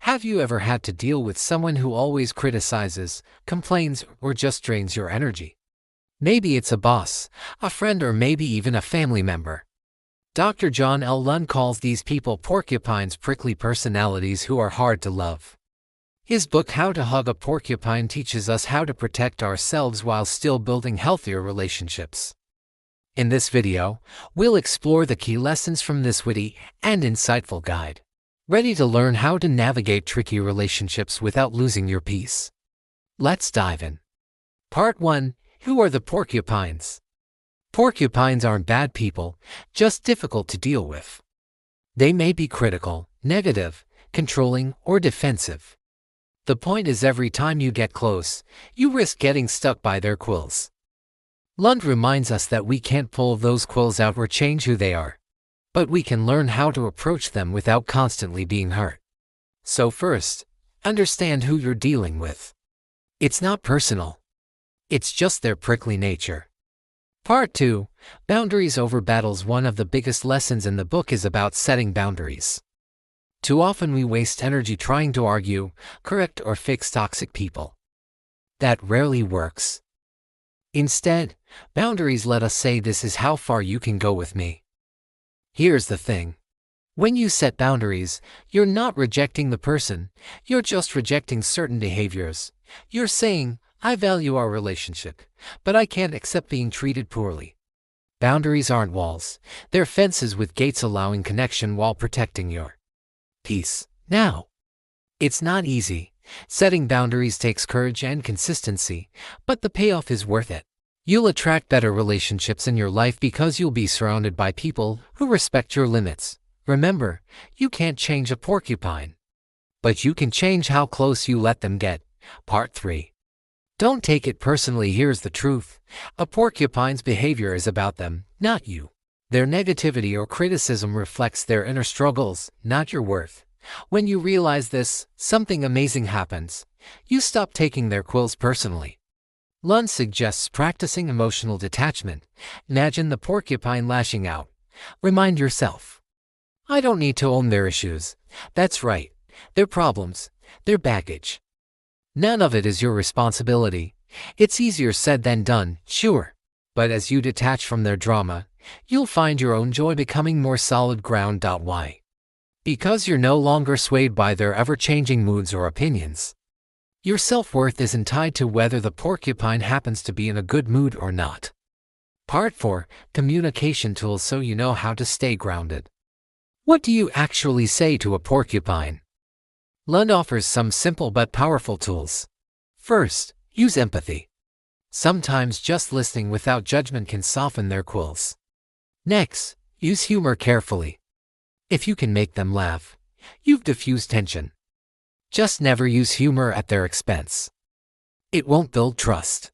Have you ever had to deal with someone who always criticizes, complains, or just drains your energy? Maybe it's a boss, a friend, or maybe even a family member. Dr. John L. Lund calls these people porcupines, prickly personalities who are hard to love. His book How to Hug a Porcupine teaches us how to protect ourselves while still building healthier relationships. In this video, we'll explore the key lessons from this witty and insightful guide. Ready to learn how to navigate tricky relationships without losing your peace? Let's dive in. Part 1. Who are the porcupines? Porcupines aren't bad people, just difficult to deal with. They may be critical, negative, controlling, or defensive. The point is, every time you get close, you risk getting stuck by their quills. Lund reminds us that we can't pull those quills out or change who they are, but we can learn how to approach them without constantly being hurt. So first, understand who you're dealing with. It's not personal. It's just their prickly nature. Part 2. Boundaries over battles. One of the biggest lessons in the book is about setting boundaries. Too often we waste energy trying to argue, correct, or fix toxic people. That rarely works. Instead, boundaries let us say, "This is how far you can go with me." Here's the thing. When you set boundaries, you're not rejecting the person, you're just rejecting certain behaviors. You're saying, "I value our relationship, but I can't accept being treated poorly." Boundaries aren't walls, they're fences with gates allowing connection while protecting your peace. Now, it's not easy. Setting boundaries takes courage and consistency, but the payoff is worth it. You'll attract better relationships in your life because you'll be surrounded by people who respect your limits. Remember, you can't change a porcupine, but you can change how close you let them get. Part 3. Don't take it personally. Here's the truth. A porcupine's behavior is about them, not you. Their negativity or criticism reflects their inner struggles, not your worth. When you realize this, something amazing happens. You stop taking their quills personally. Lund suggests practicing emotional detachment. Imagine the porcupine lashing out. Remind yourself, "I don't need to own their issues. That's right. Their problems, their baggage. None of it is your responsibility." It's easier said than done, sure. But as you detach from their drama, you'll find your own joy becoming more solid ground. Why? Because you're no longer swayed by their ever-changing moods or opinions. Your self-worth isn't tied to whether the porcupine happens to be in a good mood or not. Part 4. Communication tools so you know how to stay grounded. What do you actually say to a porcupine? Lund offers some simple but powerful tools. First, use empathy. Sometimes just listening without judgment can soften their quills. Next, use humor carefully. If you can make them laugh, you've diffused tension. Just never use humor at their expense. It won't build trust.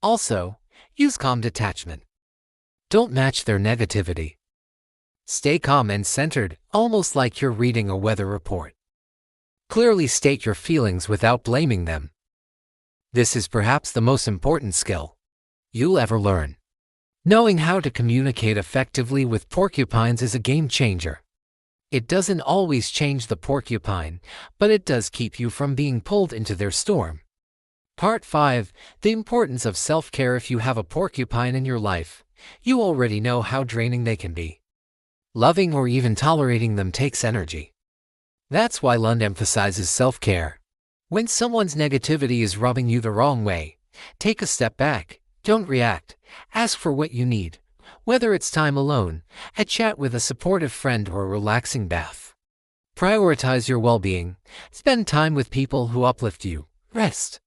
Also, use calm detachment. Don't match their negativity. Stay calm and centered, almost like you're reading a weather report. Clearly state your feelings without blaming them. This is perhaps the most important skill you'll ever learn. Knowing how to communicate effectively with porcupines is a game changer. It doesn't always change the porcupine, but it does keep you from being pulled into their storm. Part 5. The importance of self-care. If you have a porcupine in your life, you already know how draining they can be. Loving or even tolerating them takes energy. That's why Lund emphasizes self-care. When someone's negativity is rubbing you the wrong way, take a step back. Don't react. Ask for what you need. Whether it's time alone, a chat with a supportive friend, or a relaxing bath. Prioritize your well-being. Spend time with people who uplift you. Rest.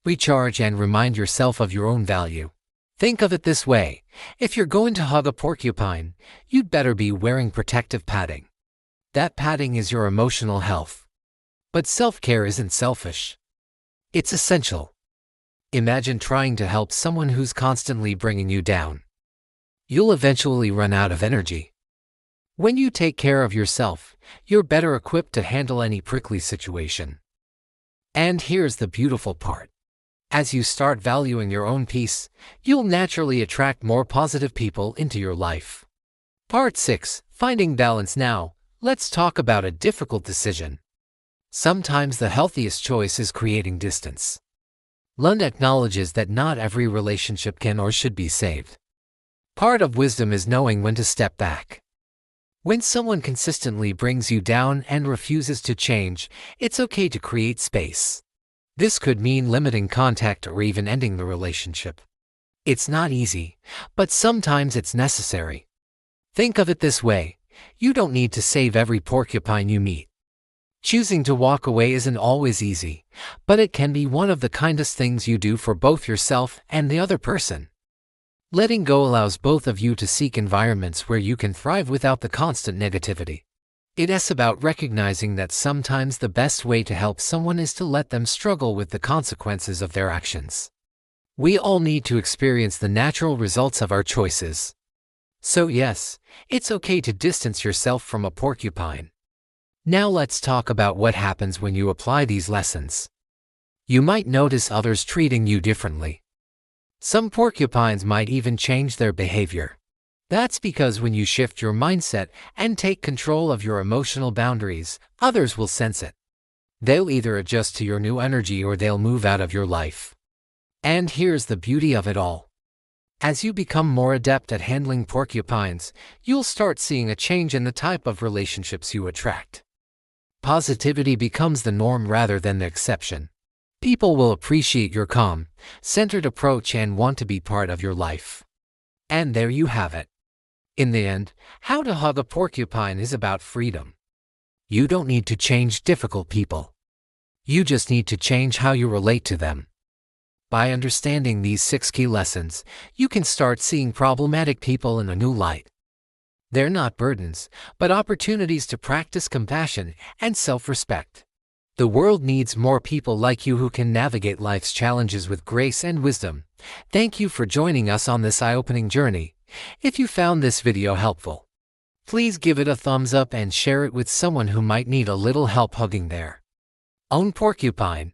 Recharge and remind yourself of your own value. Think of it this way. If you're going to hug a porcupine, you'd better be wearing protective padding. That padding is your emotional health. But self-care isn't selfish. It's essential. Imagine trying to help someone who's constantly bringing you down. You'll eventually run out of energy. When you take care of yourself, you're better equipped to handle any prickly situation. And here's the beautiful part. As you start valuing your own peace, you'll naturally attract more positive people into your life. Part 6. Finding balance. Now, let's talk about a difficult decision. Sometimes the healthiest choice is creating distance. Lund acknowledges that not every relationship can or should be saved. Part of wisdom is knowing when to step back. When someone consistently brings you down and refuses to change, it's okay to create space. This could mean limiting contact or even ending the relationship. It's not easy, but sometimes it's necessary. Think of it this way: you don't need to save every porcupine you meet. Choosing to walk away isn't always easy, but it can be one of the kindest things you do for both yourself and the other person. Letting go allows both of you to seek environments where you can thrive without the constant negativity. It's about recognizing that sometimes the best way to help someone is to let them struggle with the consequences of their actions. We all need to experience the natural results of our choices. So yes, it's okay to distance yourself from a porcupine. Now let's talk about what happens when you apply these lessons. You might notice others treating you differently. Some porcupines might even change their behavior. That's because when you shift your mindset and take control of your emotional boundaries, others will sense it. They'll either adjust to your new energy or they'll move out of your life. And here's the beauty of it all. As you become more adept at handling porcupines, you'll start seeing a change in the type of relationships you attract. Positivity becomes the norm rather than the exception. People will appreciate your calm, centered approach and want to be part of your life. And there you have it. In the end, how to hug a porcupine is about freedom. You don't need to change difficult people. You just need to change how you relate to them. By understanding these 6 key lessons, you can start seeing problematic people in a new light. They're not burdens, but opportunities to practice compassion and self-respect. The world needs more people like you who can navigate life's challenges with grace and wisdom. Thank you for joining us on this eye-opening journey. If you found this video helpful, please give it a thumbs up and share it with someone who might need a little help hugging their own porcupine.